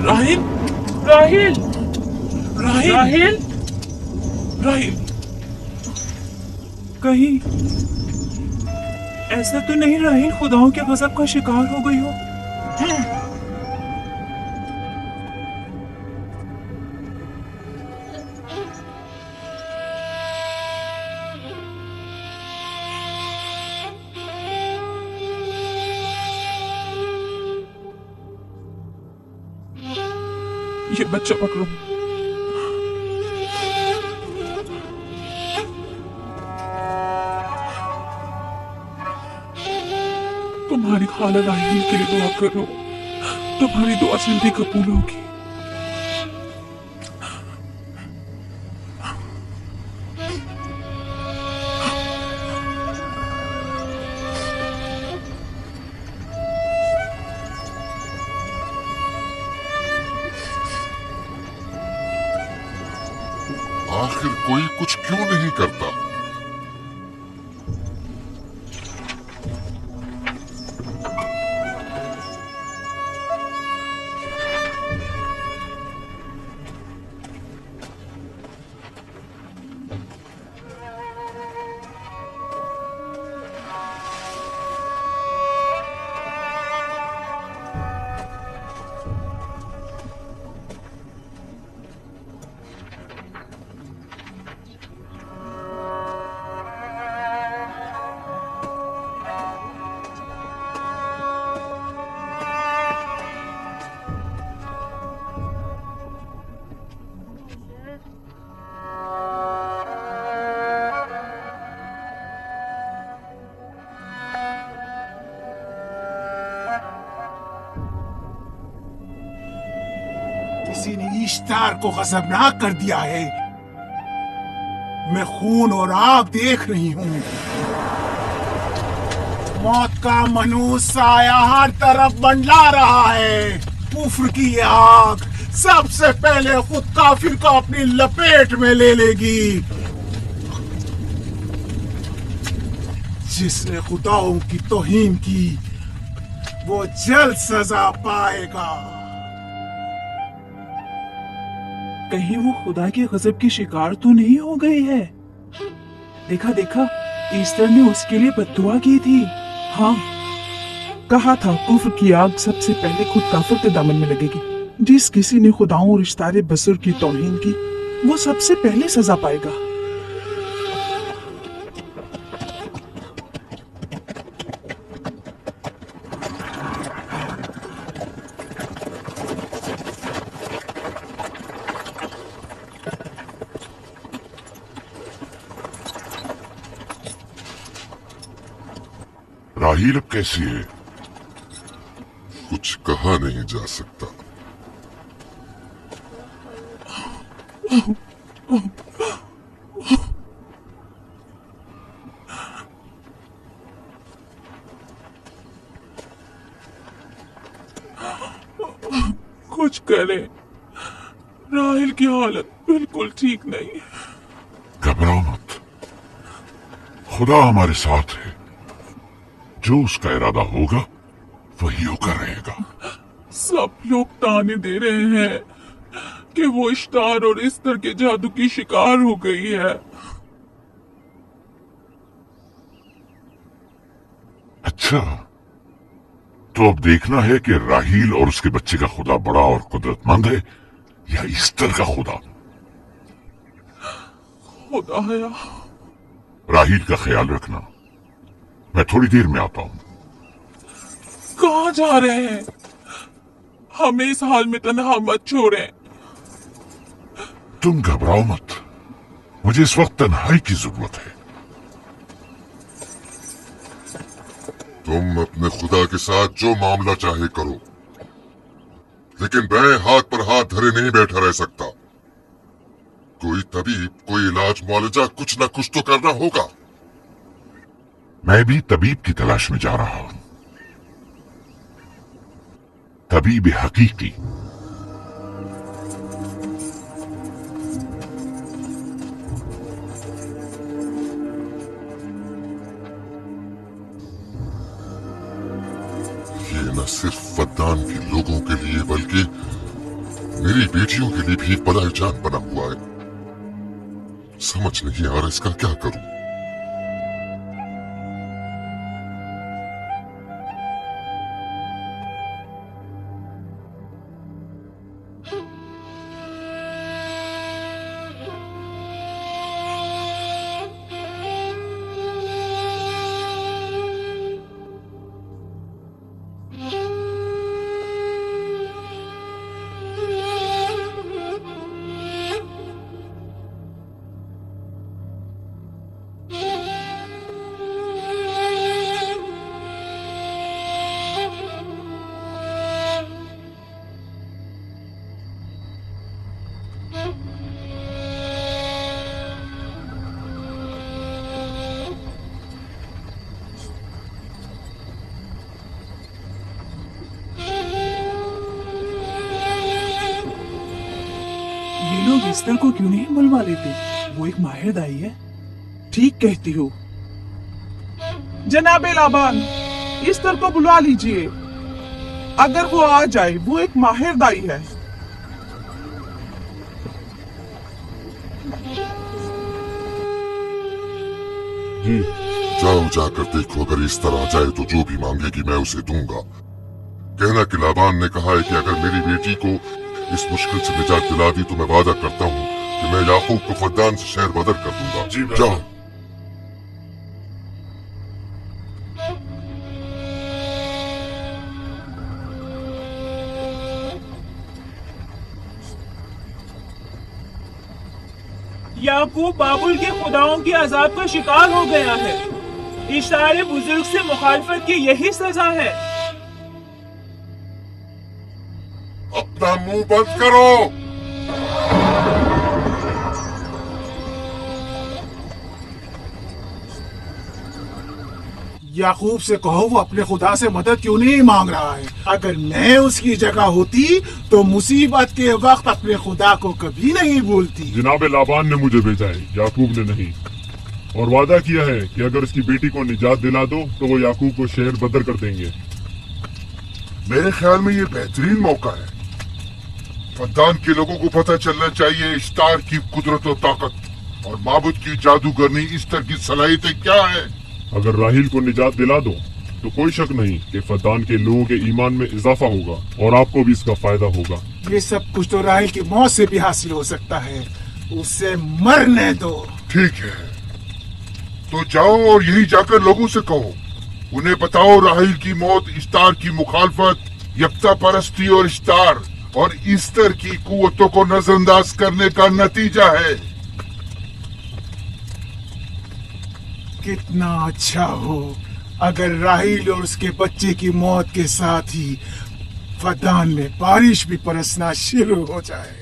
راہیل راہیل راہیل راہیل کہیں ایسا تو نہیں راہیل خداؤں کے غضب کا شکار ہو گئی ہو؟ یہ بچہ پکڑو. تمہاری خالہ راہیل کے لیے دعا کرو، تمہاری دعا جلدی قبول ہوگی. آخر کوئی کچھ کیوں نہیں کرتا؟ کسی نے اشتار کو غضبناک کر دیا ہے. میں خون اور آگ دیکھ رہی ہوں. موت کا منحوس سایہ ہر طرف منڈلا رہا ہے. کفر کی یہ آگ سب سے پہلے خود کافر کو اپنی لپیٹ میں لے لے گی. جس نے خداؤں کی توہین کی وہ جلد سزا پائے گا. کہیں وہ خدا کے غضب کی شکار تو نہیں ہو گئی ہے؟ دیکھا ایسٹر نے اس کے لیے بد دعا کی تھی. ہاں کہا تھا کفر کی آگ سب سے پہلے خود کافر کے دامن میں لگے گی. جس کسی نے خداؤں اور اشتار بصر کی توہین کی وہ سب سے پہلے سزا پائے گا. راہیل اب کیسی ہے؟ کچھ کہا نہیں جا سکتا. کچھ کرے، راہیل کی حالت بالکل ٹھیک نہیں. گھبراؤ مت، خدا ہمارے ساتھ ہے. جو اس کا ارادہ ہوگا وہی ہو کر رہے گا. سب لوگ تانے دے رہے ہیں کہ وہ اشتار اور استر کے جادو کی شکار ہو گئی ہے. اچھا، تو اب دیکھنا ہے کہ راہیل اور اس کے بچے کا خدا بڑا اور قدرت مند ہے یا ایسٹر کا خدا. خدایا راہیل کا خیال رکھنا. میں تھوڑی دیر میں آتا ہوں. کہاں جا رہے ہیں؟ ہمیں اس حال میں تنہا مت چھوڑیں. تم گھبراؤ مت، مجھے اس وقت تنہائی کی ضرورت ہے. تم اپنے خدا کے ساتھ جو معاملہ چاہے کرو، لیکن میں ہاتھ پر ہاتھ دھرے نہیں بیٹھا رہ سکتا. کوئی طبیب، کوئی علاج، معالجہ، کچھ نہ کچھ تو کرنا ہوگا. میں بھی طبیب کی تلاش میں جا رہا ہوں. طبیب حقیقی. یہ نہ صرف فدان کے لوگوں کے لیے بلکہ बेटियों के लिए भी एक बड़ा जान बना हुआ है। समझ नहीं आ रहा इसका क्या करूं। ये लोग इस्तर को क्यों नहीं बुलवा लेते? वो एक माहिर दाई है। ठीक कहती हो। जनाबे लाबान, इस्तर को बुलवा लीजिए। अगर वो आ जाए, वो एक माहिर दाई है। जी जाओ, जाकर देखो, अगर इस तरह आ जाए तो जो भी मांगेगी मैं उसे दूंगा। कहना कि लाबान ने कहा है कि अगर मेरी बेटी को इस मुश्किल से निजात दिला दी तो मैं वादा करता हूँ कि मैं याकूब को फद्दान से शहर बदर कर दूंगा। जी जाओ। याकूब बाबुल के खुदाओं के अजाब का शिकार हो गया है। इशारे बुजुर्ग से मुखालफत की यही सजा है। अपना मुंह बंद करो। याकूब से कहो वो अपने खुदा से मदद क्यों नहीं मांग रहा है। अगर मैं उसकी जगह होती तो मुसीबत के वक्त अपने खुदा को कभी नहीं भूलती। जनाब लाबान ने मुझे भेजा है, याकूब ने नहीं, और वादा किया है कि अगर उसकी बेटी को निजात दिला दो तो वो याकूब को शहर बदर कर देंगे। मेरे ख्याल में ये बेहतरीन मौका है। फद्दान के लोगों को पता चलना चाहिए इश्तार की कुदरत और ताकत और माबुद की जादूगरनी इस्तर की सलाहियतें क्या है। अगर राहील को निजात दिला दो तो कोई शक नहीं कि फद्दान के लोगों के ईमान में इजाफा होगा और आपको भी इसका फायदा होगा। ये सब कुछ तो राहिल की मौत से भी हासिल हो सकता है। उसे मरने दो। ठीक है, तो जाओ और यही जाकर लोगों से कहो, उन्हें बताओ राहील की मौत इस्तार की मुखालफत, यकता परस्ती और इस्तार और इस्तर की कुव्वतों को नजरअंदाज करने का नतीजा है। कितना अच्छा हो अगर राहील और उसके बच्चे की मौत के साथ ही फद्दान में बारिश भी बरसना शुरू हो जाए।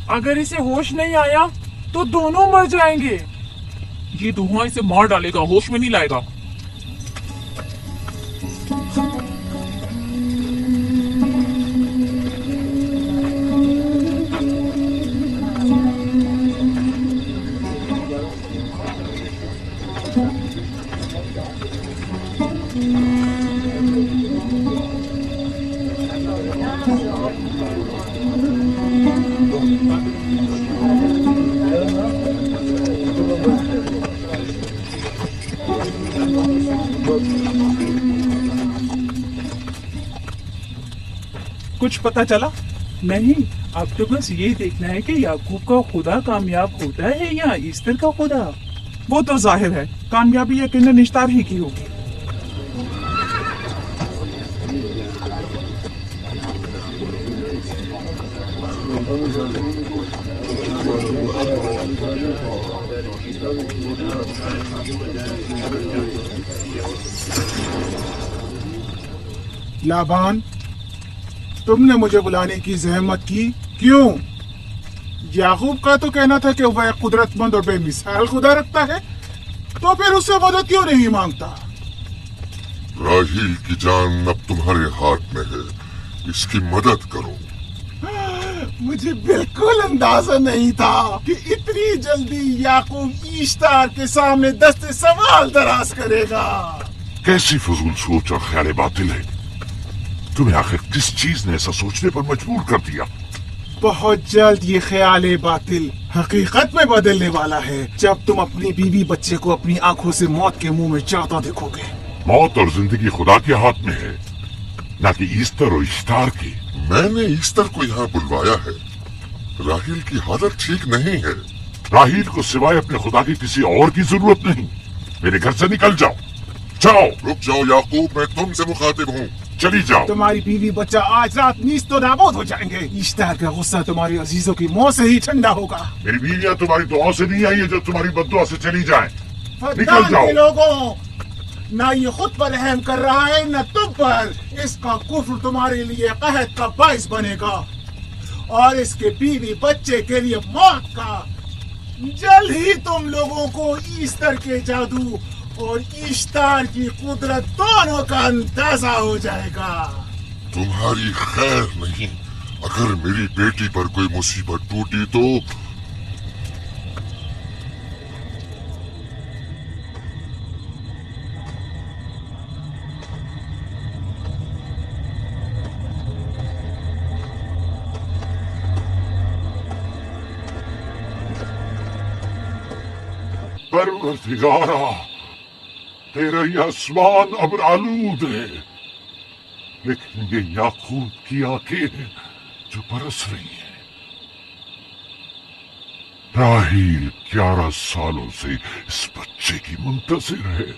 अगर इसे होश नहीं आया तो दोनों मर जाएंगे। ये धुआं इसे मार डालेगा, होश में नहीं लाएगा। कुछ पता चला? नहीं, अब तो बस ये देखना है कि याकूब का खुदा कामयाब होता है या इस्तर का खुदा। वो तो जाहिर है कामयाबी यकीनन इश्तार ही की होगी। लाबान, तुमने मुझे बुलाने की जहमत की, क्यों? याकूब का तो कहना था कि वह कुदरतमंद और बेमिसाल खुदा रखता है, तो फिर उससे मदद क्यों नहीं मांगता? राहील की जान अब तुम्हारे हाथ में है, इसकी मदद करो। मुझे बिल्कुल अंदाजा नहीं था कि इतनी जल्दी याकूब ईश्तार के सामने दस्ते सवाल दराज करेगा। कैसी फजूल सोच और ख्याल बातिल है। तुम्हें आखिर किस चीज ने ऐसा सोचने पर मजबूर कर दिया? बहुत जल्द ये ख्याल बातिल हकीकत में बदलने वाला है, जब तुम अपनी बीवी बच्चे को अपनी आंखों से मौत के मुंह में जाता देखोगे। मौत और जिंदगी खुदा के हाथ में है, न कि ईस्टर और इश्तार की। मैंने ईस्टर को यहाँ बुलवाया है। राहील की हालत ठीक नहीं है। राहील को सिवाय अपने खुदा की किसी और की जरूरत नहीं। मेरे घर से निकल जाओ, जाओ। रुक जाओ याकूब, मैं तुमसे मुखातिब हूँ। चली जाओ। तुम्हारी बीवी बच्चा आज रात नीस तो नाबूद हो जाएंगे। ईश्तार का गुस्सा तुम्हारे अजीजों की मौत से ही ठंडा होगा। मेरी बीवियां तुम्हारी दुआओं से नहीं आई है जो तुम्हारी बद्दुआ से चली जाए। निकल फद्दान जाओ। के लोगों, ना ये खुद पर रहम कर रहा है न तुम पर। इसका कुफ्र तुम्हारे लिए कहत का बाइस बनेगा और इसके बीवी बच्चे के लिए मौत का। जल्द ही तुम लोगों को ईस्टर के जादू और ईश्तार की कुदरत दोनों का अंदाजा हो जाएगा। तुम्हारी खैर नहीं। अगर मेरी बेटी पर कोई मुसीबत टूटी तो परवरदिगारा, तेरा ये आसमान अब्र आलूद है, लेकिन ये याकूब की आंखें हैं जो बरस रही हैं। राहील 11 सालों से इस बच्चे की मुंतजिर है।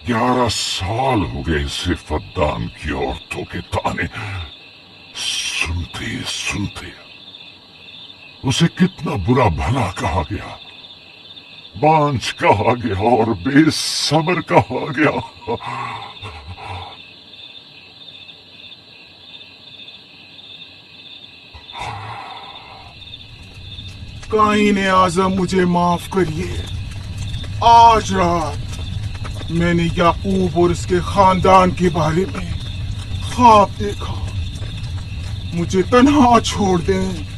11 साल हो गए इसे फद्दान की औरतों के ताने सुनते सुनते। उसे कितना बुरा भला कहा गया, बांझ कहा गया और बेसब्र कहा गया। काईने आजम, मुझे माफ करिए। आज रात मैंने याकूब और उसके खानदान के बारे में ख्वाब देखा। मुझे तन्हा छोड़ दें।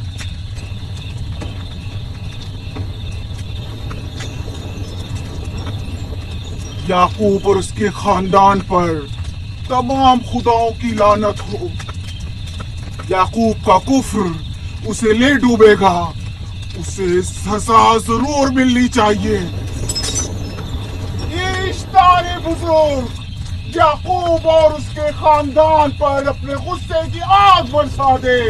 याकूब और उसके खानदान पर तमाम खुदाओं की लानत हो। याकूब का कुफ्र उसे ले डूबेगा। उसे सजा जरूर मिलनी चाहिए। इश्तारे बुजुर्ग याकूब और उसके खानदान पर अपने गुस्से की आग बरसा दे।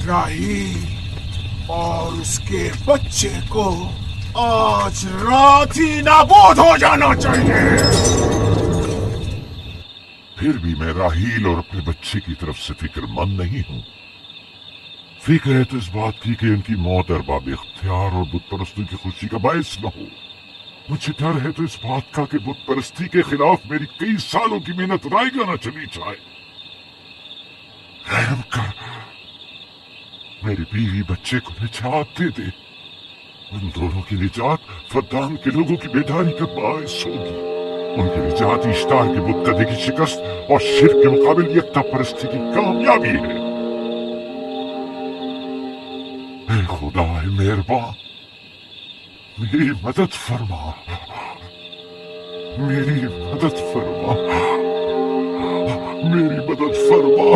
राहील और उसके बच्चे को आज रात ही नाबूद हो जाना चाहिए। फिर भी मैं राहील और अपने बच्चे की तरफ से फिक्रमंद नहीं हूं। फिक्र है तो इस बात की कि उनकी मौत अरबाब इख्तियार और बुत परस्तों की खुशी का बायस न हो। मुझे डर है तो इस बात का कि बुत परस्ती के खिलाफ मेरी कई सालों की मेहनत रायगा न चली जाए। रहम कर, मेरी बीवी बच्चे को निजात दे दे। उन दोनों की निजात फद्दान के लोगों की बेदारी का बायस होगी। उनकी निजात इश्तार के बुत कदे की शिकस्त और शिर्क के मुकाबिल यकता परस्ती की कामयाबी है। ऐ खुदा मेहरबान, मेरी मदद फरमा, मेरी मदद फरमा, मेरी मदद फरमा।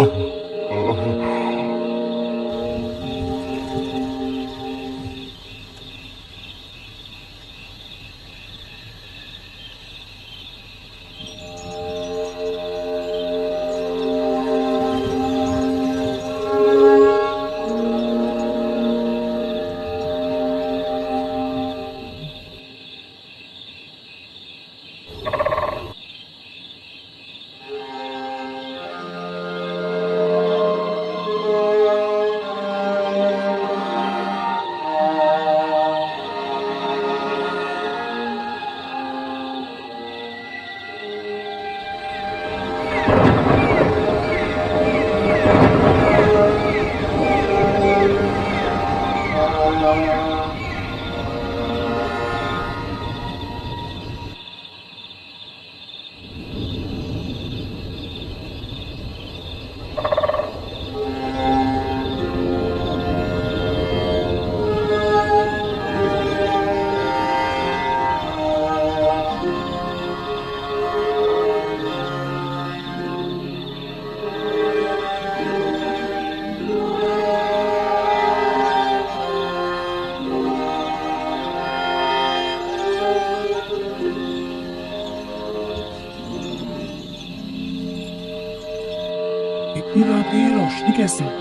पूरी रात में ये रोशनी कैसे?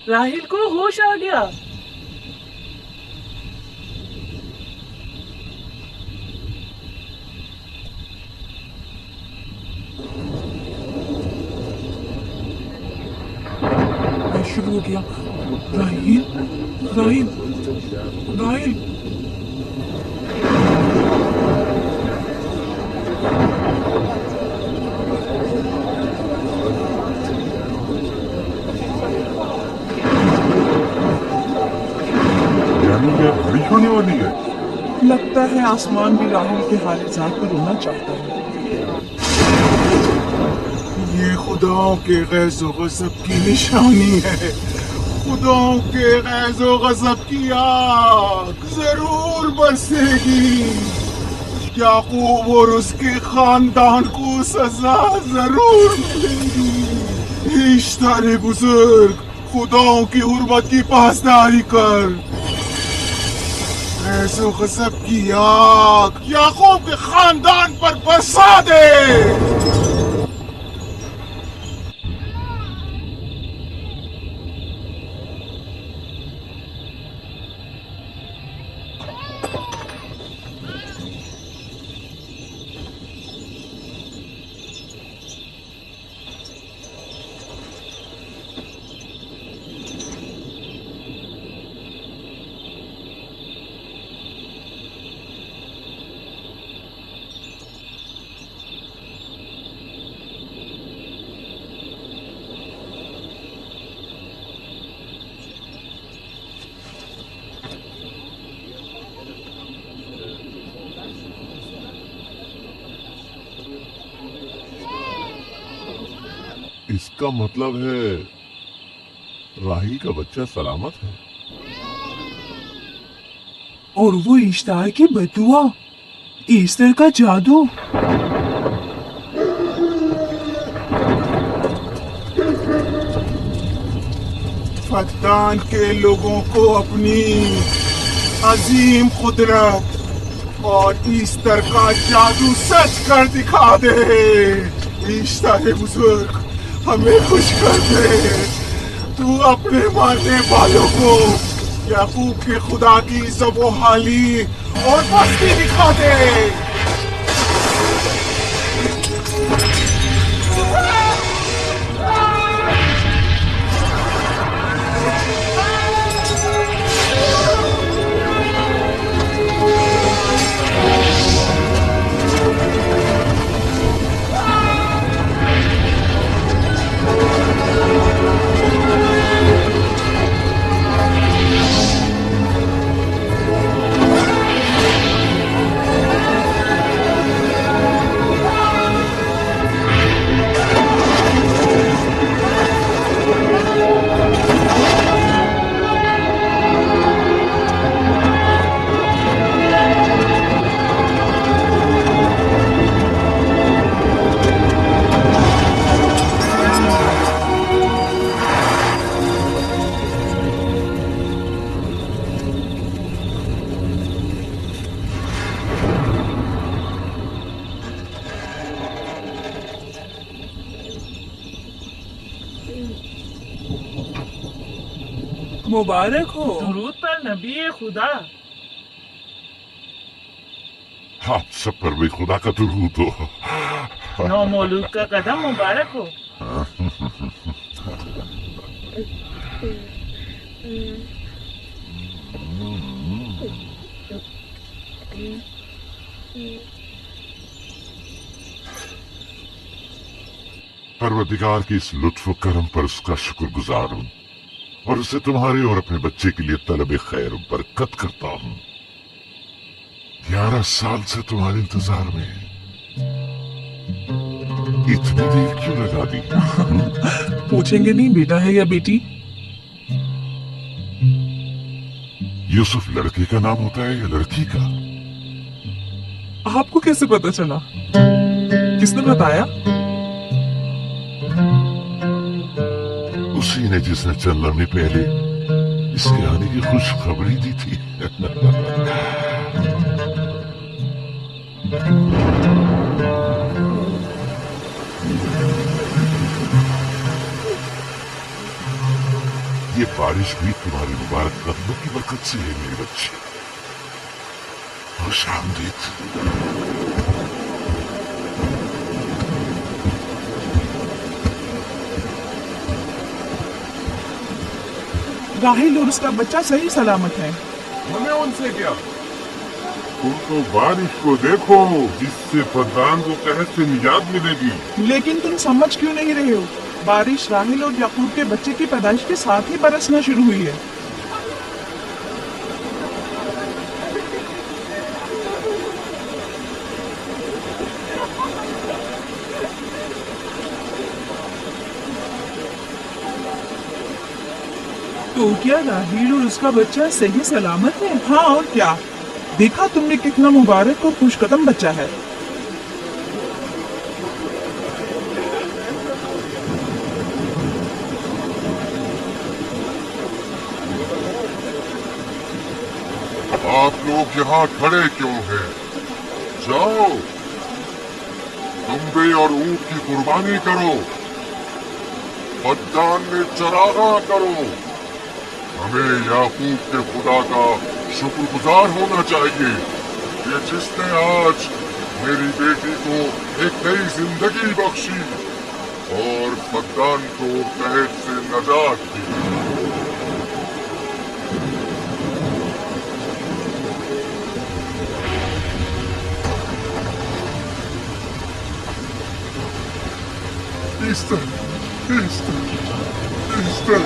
राहिल को होश आ गया। शुरू हो गया। राहिल, राहिल, राहिल। यानी ये बारिश होने वाली है। लगता है आसमान भी राहुल के हालात पर रोना चाहता है। ये खुदाओं के गैज़ो गज़ब की निशानी है। खुदाओं के गैज़ो गज़ब की आग जरूर बरसेगी। याकूब और उसके खानदान को सजा जरूर मिलेगी। इश्तारे बुजुर्ग, खुदाओं की हुर्मत की पासदारी कर। गैज़ो गज़ब की आग याकूब के खानदान पर बरसा दे। इसका मतलब है राहिल का बच्चा सलामत है। और वो इश्तार की बदुआ, ईस्टर का जादू। फद्दान के लोगों को अपनी अजीम कुदरत और ईस्टर का जादू सच कर दिखा दे। ईस्टर बुजुर्ग, हमें खुश कर दे। तू अपने मारने वालों को याकूब के खुदा की ज़बोहाली और मस्ती दिखा दे। मुबारक हो। दुरूद पर नबी खुदा। आप सब पर भी खुदा का दुरूद हो। नौ मौलूद का कदम मुबारक हो। परवरदिगार की इस लुत्फ करम पर उसका शुक्रगुजार हूँ और उसे तुम्हारे और अपने बच्चे के लिए तलब खैर बरकत करता हूँ। 11 साल से तुम्हारे इंतजार में है। इतनी देर क्यों लगा दी? पूछेंगे नहीं बेटा है या बेटी? यूसुफ लड़के का नाम होता है या लड़की का? आपको कैसे पता चला? किसने बताया? उसी ने जिसने चंद लम्हे पहले इसके आने की खुशखबरी दी थी। ये बारिश भी तुम्हारी मुबारक कदमों की बरकत से है मेरे बच्चे। खुश आमदीद। राहिल और उसका बच्चा सही सलामत है। हमें उनसे क्या? तुम तो बारिश को देखो, जिससे फरदान को कहत से निजात मिलेगी। लेकिन तुम समझ क्यों नहीं रहे हो? बारिश राहिल और याकूब के बच्चे की पैदाइश के साथ ही बरसना शुरू हुई है। तो क्या राहिल और उसका बच्चा सही सलामत है? हाँ और क्या? देखा तुमने कितना मुबारक और खुशकदम बच्चा है। आप लोग यहाँ खड़े क्यों हैं? जाओ, दुम्बे और ऊंट की कुर्बानी करो, फद्दान में चरागा करो। हमें याकूब के खुदा का शुक्रगुजार होना चाहिए कि जिसने आज मेरी बेटी को एक नई जिंदगी बख्शी और फद्दान को कैद से नजात दी। Easter, Easter, Easter.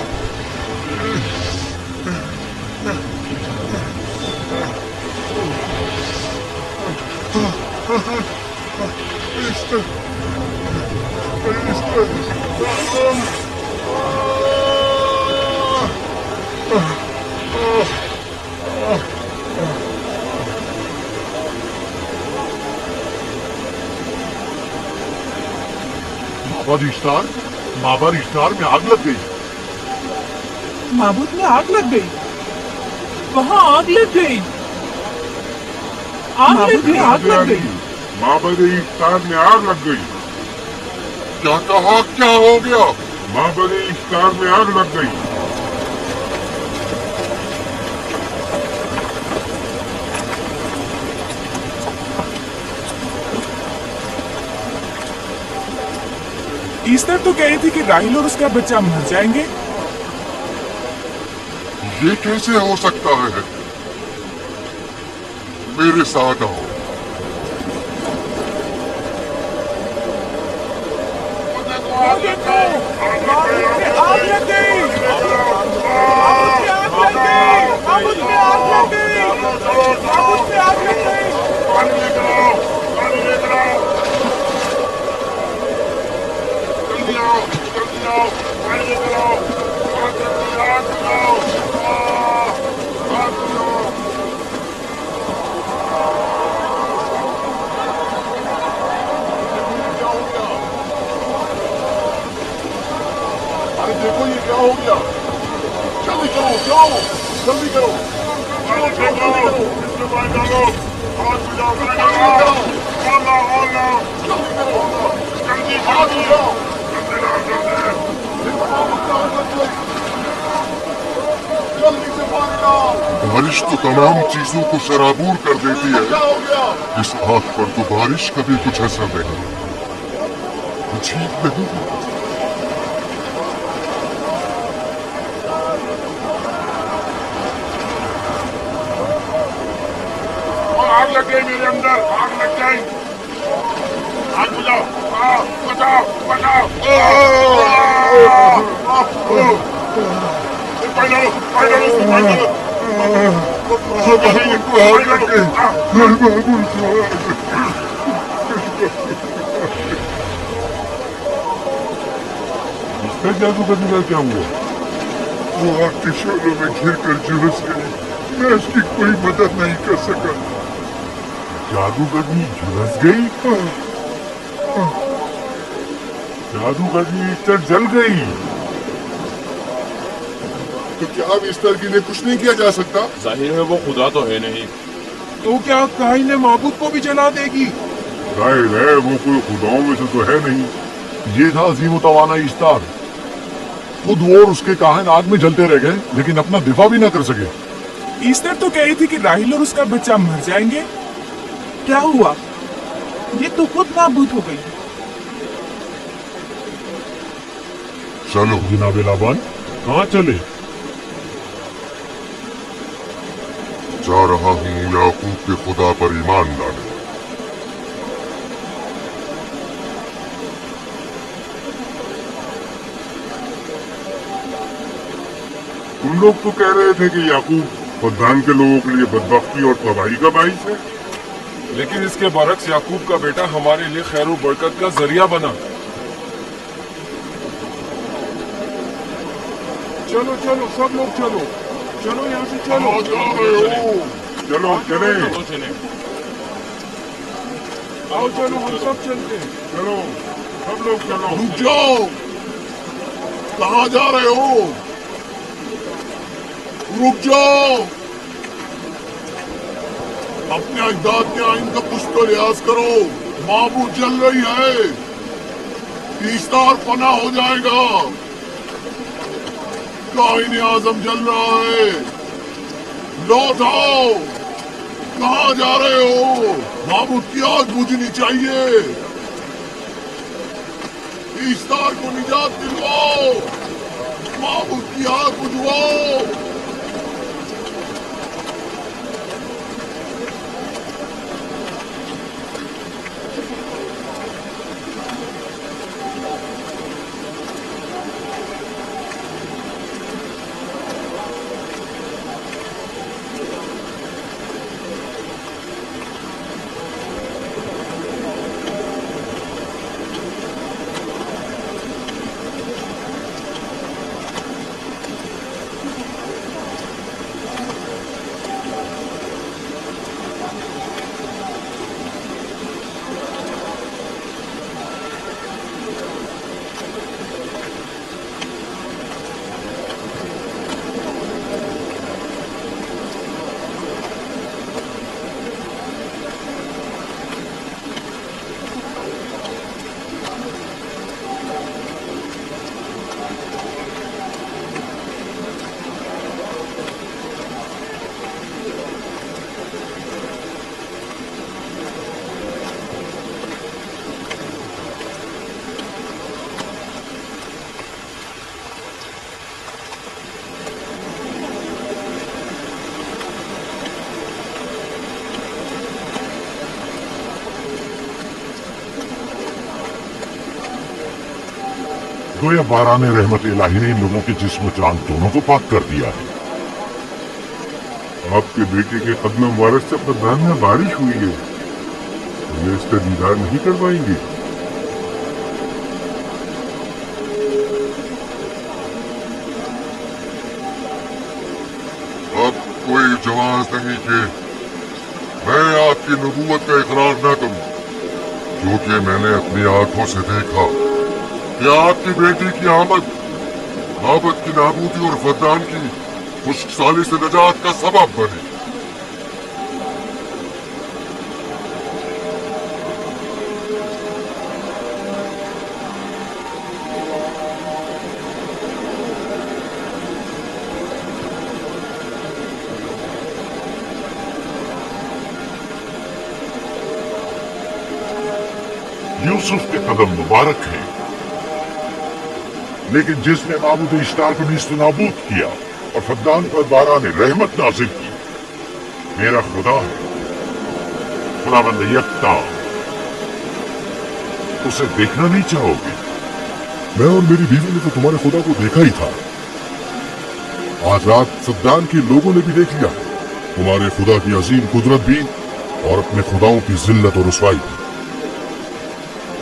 Easter, Easter. Mabar इश्तार में आग लग गई। माबूद में आग लग गई। वहाँ आग लग गई। आग लग गई। माबर इश्तार में आग लग गई। क्या कहा? क्या हो गया? माबर इश्तार में आग लग गई। ईस्टर तो कह रही थी कि राहिल और उसका बच्चा मर जाएंगे। ये कैसे हो सकता है? मेरे साथ आओ। आग लग गई। आग लग गई। अरे देखो ये क्या हो गया। जल्दी करो, जाओ, जल्दी करो। बारिश तो तमाम चीजों को शराबूर कर देती है। इस आग पर तो बारिश का भी कुछ असर नहीं। अजीब नहीं? आग लग गई मेरे अंदर, आग लग गई। आग बुझाओ, बचाओ, बचाओ। हमारे को आगे के महबूब को इसका जादू करने का क्या हुआ? वो आग के शोलों में घिर कर झुलस गई। मैं उसकी कोई मदद नहीं कर सका। जादूगरनी झुलस गई? जादूगरनी ईस्टर जल गई। तो क्या अब ईस्टर के लिए कुछ नहीं किया जा सकता? जाहिर है वो खुदा तो है नहीं। तो क्या काहिन माबूद को भी जला देगी? जाहिर है वो कोई खुदाओं में से तो है नहीं। ये था अजीम तवाना ईस्टर। खुद वो और उसके काहिन आग में जलते रह गए, लेकिन अपना दिफा भी ना कर सके। ईस्टर तो कही थी कि राहिल और उसका बच्चा मर जाएंगे। क्या हुआ? ये तो खुद नाबूद हो गई। चलो जनाब लाबान, कहाँ चले? जा रहा हूँ याकूब के खुदा पर ईमान लाने। तुम लोग तो कह रहे थे कि याकूब फद्दान के लोगों के लिए बदबख्ती और तबाही का बाइस है। लेकिन इसके बरक्स याकूब का बेटा हमारे लिए खैर और बरकत का जरिया बना। चलो चलो सब लोग चलो, चलो यहाँ से चलो। जा रहे हो? चलो चले, तो चले। आओ चलो, हम सब चलते हैं। चलो सब लोग चलो। रुक जाओ, कहाँ जा रहे हो? रुक जाओ, अपने अजदाद के आइन का कुछ तो लिहाज करो। माबूद जल रही है, ईस्टर फना हो जाएगा। काहिन आजम जल रहा है, लौट आओ। कहाँ जा रहे हो? माबूद की आग बुझनी चाहिए। ईस्टर को निजात दिलवाओ, माबूद की आग बुझवाओ। गोया बाराने रहमत इलाही ने इन लोगों के जिस्म जान दोनों को पाक कर दिया है। आपके बेटे के कदम मुबारक से फद्दान में बारिश हुई है, ये इसका दीदार नहीं करवाएंगे। अब कोई जवाब नहीं कि मैं आपकी नबूवत का इकरार न करूं, क्योंकि मैंने अपनी आंखों से देखा कि आपकी बेटी की आमद आबद की नाबूदी और फद्दान की खुशसाली से निजात का सबब बने। यूसुफ के कदम मुबारक हैं, लेकिन जिसने माबूद इश्तार को नीस्त नाबूद किया और फद्दान पर बाराने रहमत नाजिल की, मेरा खुदा है, खुदावंद यकता। उसे देखना नहीं चाहोगे? मैं और मेरी बीवी ने तो तुम्हारे खुदा को देखा ही था। आज रात फद्दान के लोगों ने भी देख लिया। तुम्हारे खुदा की अजीम कुदरत भी और अपने खुदाओं की जिल्लत और रुसवाई भी।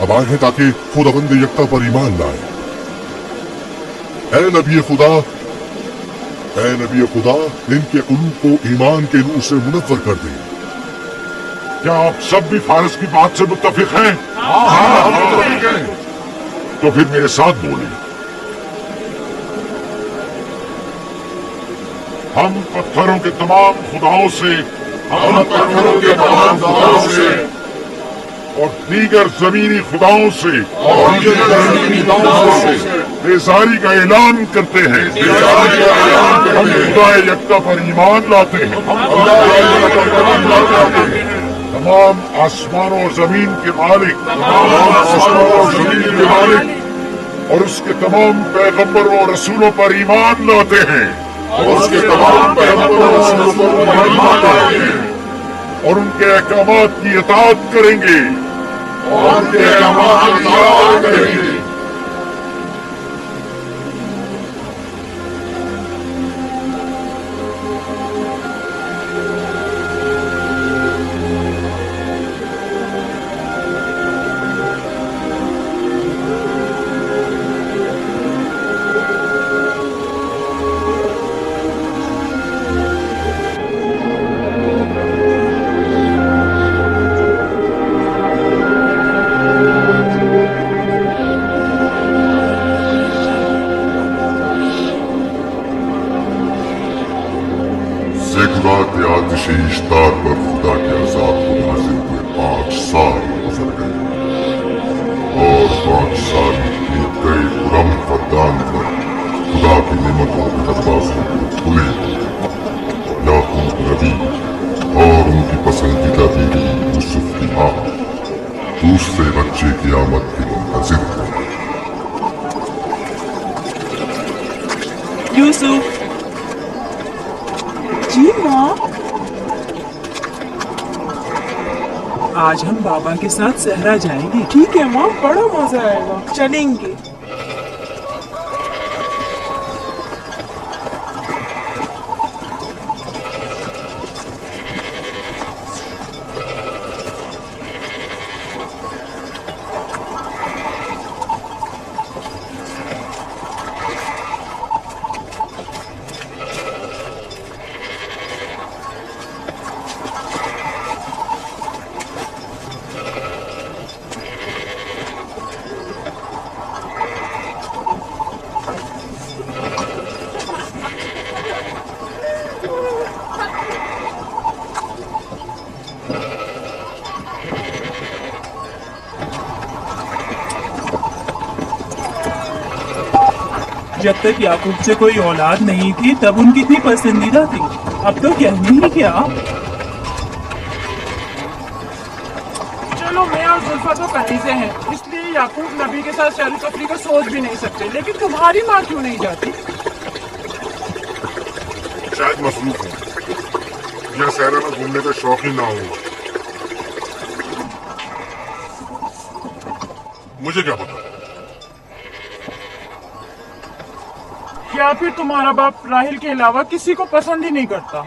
अब आए हैं ताकि खुदाबंद यकता पर ईमान लाए। ऐ नबी खुदा, इनके कुलूब को ईमान के नूर से मुनव्वर कर दे। क्या आप सब भी फारस की बात से मुत्तफिक हैं? हम मुत्तफिक हैं। तो फिर मेरे साथ बोले, हम पत्थरों के तमाम खुदाओं से और दीगर जमीनी खुदाओं से बेजारी का ऐलान करते हैं। हम खुदा यकता पर ईमान लाते हैं। तमाम आसमानों और जमीन के मालिक और उसके तमाम पैगंबरों और रसूलों पर ईमान लाते हैं और उनके अहकामात की इताअत करेंगे ज़ेगुरात आतिशी इश्तार पर खुदा के अज़ाब को नाज़िल हुए 5 साल गुजर गए और 5 साल बीत गए। खुरम फरदान पर खुदा की नेमतों के दरवाज़े खुले और याकूब नबी और उनकी पसंदीदा बीवी यूसुफ की मां दूसरे बच्चे की आमद के मुंतज़िर थे। यूसुफ। जी माँ। आज हम बाबा के साथ सहरा जाएंगे। ठीक है माँ, बड़ा मजा आएगा, चलेंगे। जब तक याकूब से कोई औलाद नहीं थी तब उनकी इतनी पसंदीदा थी, अब तो कहनी ही क्या। चलो मैं और जुल्फा तो कहीं से हैं, इसलिए याकूब नबी के साथ सैर तफरी का सोच भी नहीं सकते, लेकिन तुम्हारी माँ क्यों नहीं जाती? शायद मसरूफ हूँ या सहरा में घूमने का शौक ही ना हो। मुझे क्या पता। या फिर तुम्हारा बाप राहिल के अलावा किसी को पसंद ही नहीं करता।